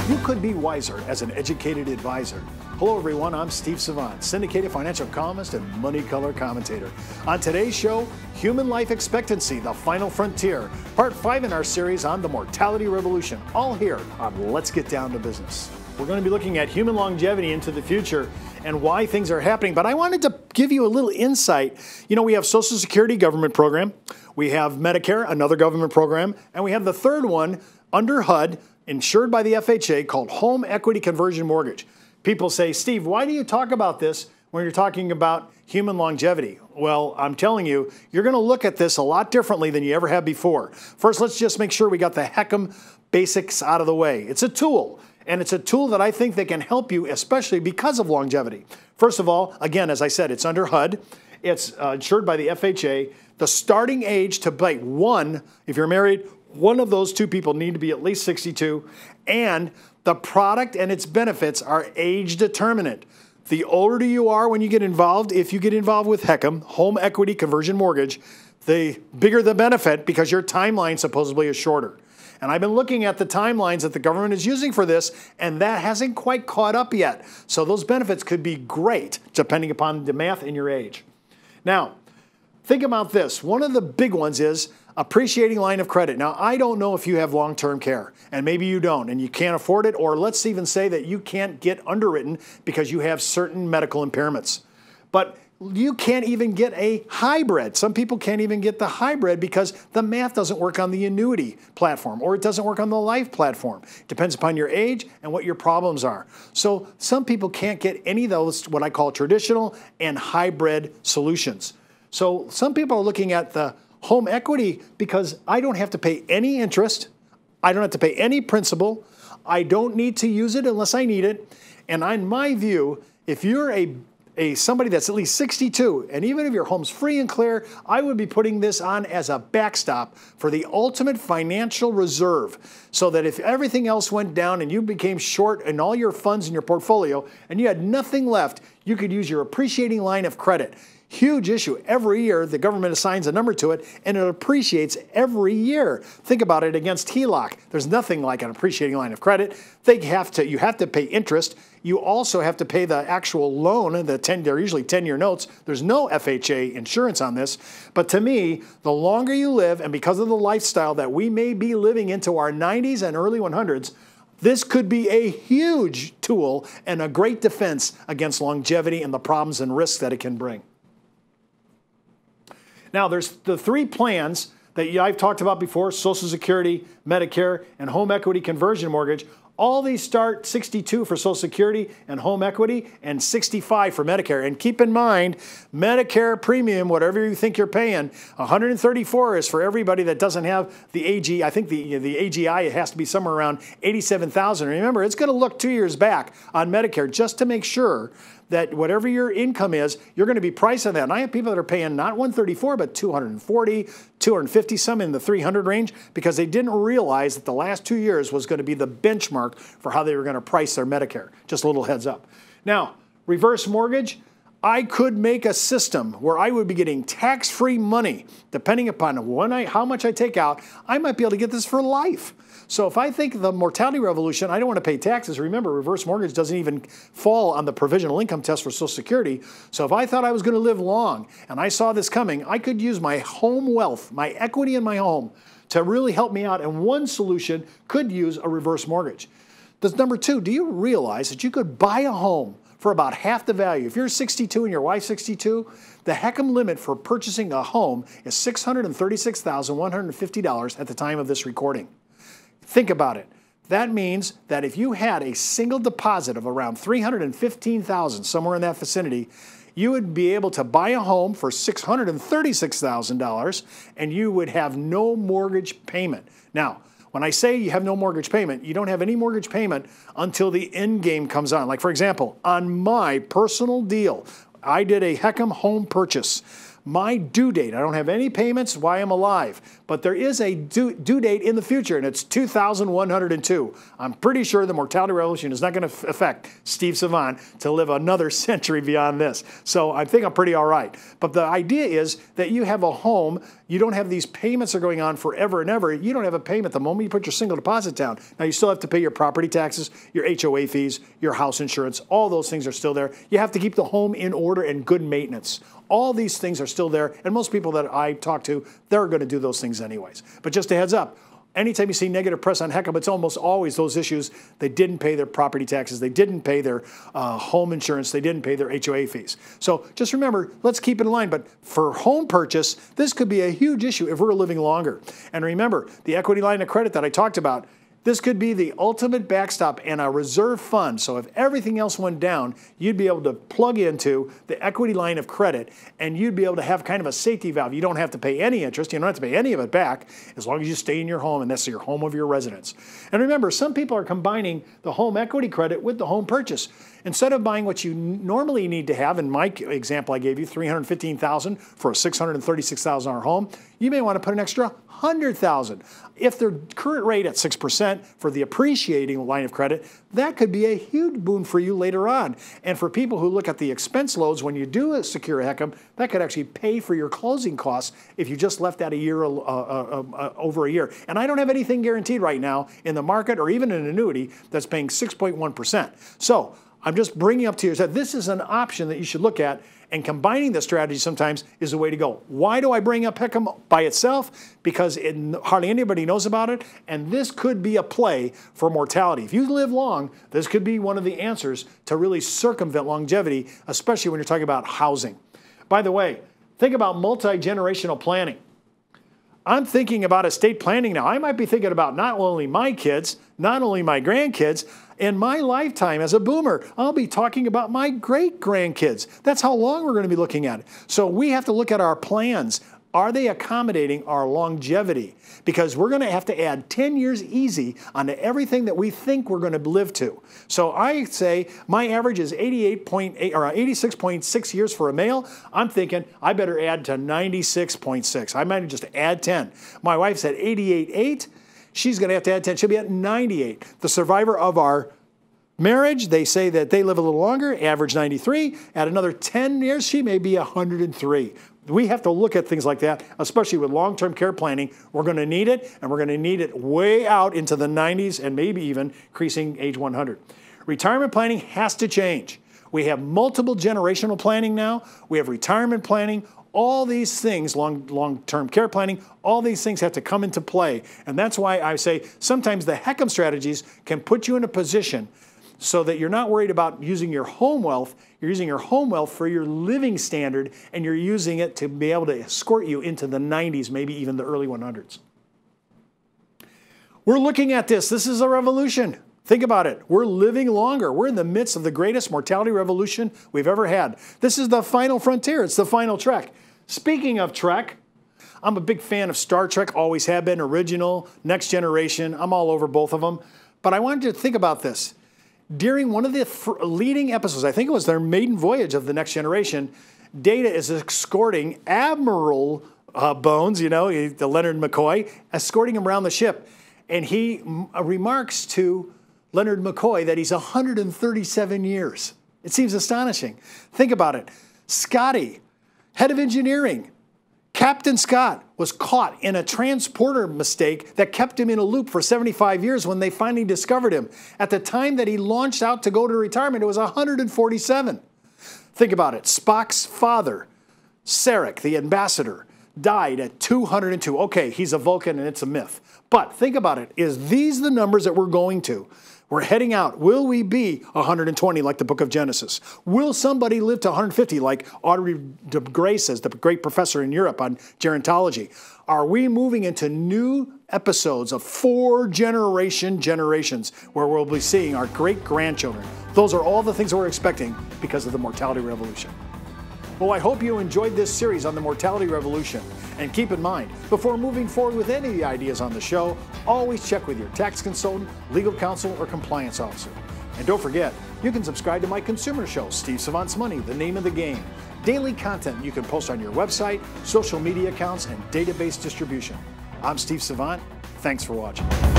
You could be wiser as an educated advisor. Hello everyone, I'm Steve Savant, syndicated financial columnist and money color commentator. On today's show, Human Life Expectancy, the Final Frontier, part 5 in our series on the Mortality Revolution, all here on Let's Get Down to Business. We're going to be looking at human longevity into the future and why things are happening, but I wanted to give you a little insight. You know, we have Social Security government program, we have Medicare, another government program, and we have the third one under HUD, insured by the FHA, called Home Equity Conversion Mortgage. People say, Steve, why do you talk about this when you're talking about human longevity? Well, I'm telling you, you're going to look at this a lot differently than you ever have before. First, let's just make sure we got the HECM basics out of the way. It's a tool, and it's a tool that I think that can help you, especially because of longevity. First of all, again, as I said, it's under HUD. It's insured by the FHA. The starting age to pay one, if you're married, one of those two people need to be at least 62, and the product and its benefits are age determinant. The older you are when you get involved, if you get involved with HECM, Home Equity Conversion Mortgage, the bigger the benefit because your timeline supposedly is shorter. And I've been looking at the timelines that the government is using for this, and that hasn't quite caught up yet. So those benefits could be great depending upon the math and your age. Now, think about this. One of the big ones is appreciating line of credit. Now, I don't know if you have long-term care, and maybe you don't, and you can't afford it, or let's even say that you can't get underwritten because you have certain medical impairments. But you can't even get a hybrid. Some people can't even get the hybrid because the math doesn't work on the annuity platform, or it doesn't work on the life platform. It depends upon your age and what your problems are. So some people can't get any of those, what I call traditional and hybrid solutions. So some people are looking at the home equity because I don't have to pay any interest. I don't have to pay any principal. I don't need to use it unless I need it. And in my view, if you're somebody that's at least 62, and even if your home's free and clear, I would be putting this on as a backstop for the ultimate financial reserve, so that if everything else went down and you became short in all your funds in your portfolio and you had nothing left, you could use your appreciating line of credit. Huge issue. Every year, the government assigns a number to it, and it appreciates every year. Think about it against HELOC. There's nothing like an appreciating line of credit. You have to pay interest. You also have to pay the actual loan. They're usually 10-year notes. There's no FHA insurance on this. But to me, the longer you live, and because of the lifestyle that we may be living into our 90s and early 100s, this could be a huge tool and a great defense against longevity and the problems and risks that it can bring. Now, there's the three plans that I've talked about before: Social Security, Medicare, and Home Equity Conversion Mortgage. All these start 62 for Social Security and home equity, and 65 for Medicare. And keep in mind, Medicare premium, whatever you think you're paying, 134 is for everybody that doesn't have the AG. I think the AGI, it has to be somewhere around 87,000. Remember, it's going to look 2 years back on Medicare just to make sure that whatever your income is, you're going to be priced on that. And I have people that are paying not 134, but 240, 250, some in the 300 range, because they didn't realize that the last 2 years was going to be the benchmark for how they were going to price their Medicare. Just a little heads up. Now, reverse mortgage, I could make a system where I would be getting tax-free money, depending upon how much I take out. I might be able to get this for life. So if I think the mortality revolution, I don't want to pay taxes. Remember, reverse mortgage doesn't even fall on the provisional income test for Social Security. So if I thought I was going to live long and I saw this coming, I could use my home wealth, my equity in my home, to really help me out. And one solution could use a reverse mortgage. Number two, do you realize that you could buy a home for about half the value? If you're 62 and your wife's 62, the HECM limit for purchasing a home is $636,150 at the time of this recording. Think about it. That means that if you had a single deposit of around $315,000, somewhere in that vicinity, you would be able to buy a home for $636,000, and you would have no mortgage payment. Now, when I say you have no mortgage payment, you don't have any mortgage payment until the end game comes on. Like, for example, on my personal deal, I did a HECM home purchase. My due date, I don't have any payments while I'm alive, but there is a due date in the future, and it's 2102. I'm pretty sure the mortality revolution is not going to affect Steve Savant to live another century beyond this. So I think I'm pretty all right. But the idea is that you have a home, you don't have these payments that are going on forever and ever. You don't have a payment the moment you put your single deposit down. Now you still have to pay your property taxes, your HOA fees, your house insurance, all those things are still there. You have to keep the home in order and good maintenance. All these things are still there, and most people that I talk to, they're going to do those things anyways. But just a heads up, anytime you see negative press on HECM, it's almost always those issues. They didn't pay their property taxes, they didn't pay their home insurance, they didn't pay their HOA fees. So just remember, let's keep it in line. But for home purchase, this could be a huge issue if we're living longer. And remember, the equity line of credit that I talked about, this could be the ultimate backstop and a reserve fund. So if everything else went down, you'd be able to plug into the equity line of credit and you'd be able to have kind of a safety valve. You don't have to pay any interest. You don't have to pay any of it back as long as you stay in your home and that's your home of your residence. And remember, some people are combining the home equity credit with the home purchase. Instead of buying what you normally need to have, in my example I gave you, $315,000 for a $636,000 home, you may want to put an extra $100,000. If the current rate at 6% for the appreciating line of credit, that could be a huge boon for you later on. And for people who look at the expense loads when you do secure a HECM, that could actually pay for your closing costs if you just left that a year over a year. And I don't have anything guaranteed right now in the market or even an annuity that's paying 6.1%. So I'm just bringing up to you that this is an option that you should look at, and combining the strategy sometimes is the way to go. Why do I bring up HECM by itself? Because hardly anybody knows about it, and this could be a play for mortality. If you live long, this could be one of the answers to really circumvent longevity, especially when you're talking about housing. By the way, think about multi-generational planning. I'm thinking about estate planning now. I might be thinking about not only my kids, not only my grandkids. In my lifetime as a boomer, I'll be talking about my great-grandkids. That's how long we're going to be looking at it. So we have to look at our plans. Are they accommodating our longevity? Because we're going to have to add 10 years easy onto everything that we think we're going to live to. So I say my average is 88.8 or 86.6 years for a male. I'm thinking I better add to 96.6. I might just add 10. My wife's at 88.8. She's going to have to add 10. She'll be at 98. The survivor of our marriage, they say that they live a little longer, average 93. Add another 10 years, she may be 103. We have to look at things like that, especially with long-term care planning. We're going to need it, and we're going to need it way out into the 90s and maybe even increasing age 100. Retirement planning has to change. We have multiple generational planning now. We have retirement planning. All these things, long-term care planning, all these things have to come into play. And that's why I say sometimes the HECM strategies can put you in a position so that you're not worried about using your home wealth. You're using your home wealth for your living standard, and you're using it to be able to escort you into the 90s, maybe even the early 100s. We're looking at this. This is a revolution. Think about it. We're living longer. We're in the midst of the greatest mortality revolution we've ever had. This is the final frontier. It's the final trek. Speaking of Trek, I'm a big fan of Star Trek, always have been, original, Next Generation. I'm all over both of them. But I wanted you to think about this. During one of the leading episodes, I think it was their maiden voyage of the Next Generation, Data is escorting Admiral Bones, you know, the Leonard McCoy, escorting him around the ship. And he remarks to Leonard McCoy that he's 137 years. It seems astonishing. Think about it. Scotty, head of engineering, Captain Scott was caught in a transporter mistake that kept him in a loop for 75 years when they finally discovered him. At the time that he launched out to go to retirement, it was 147. Think about it. Spock's father, Sarek, the ambassador, died at 202. Okay, he's a Vulcan and it's a myth. But think about it. Is these the numbers that we're going to? We're heading out. Will we be 120 like the book of Genesis? Will somebody live to 150 like Audrey de Grey says, the great professor in Europe on gerontology? Are we moving into new episodes of generations where we'll be seeing our great-grandchildren? Those are all the things that we're expecting because of the mortality revolution. Well, I hope you enjoyed this series on the mortality revolution. And keep in mind, before moving forward with any of the ideas on the show, always check with your tax consultant, legal counsel, or compliance officer. And don't forget, you can subscribe to my consumer show, Steve Savant's Money, The Name of the Game. Daily content you can post on your website, social media accounts, and database distribution. I'm Steve Savant. Thanks for watching.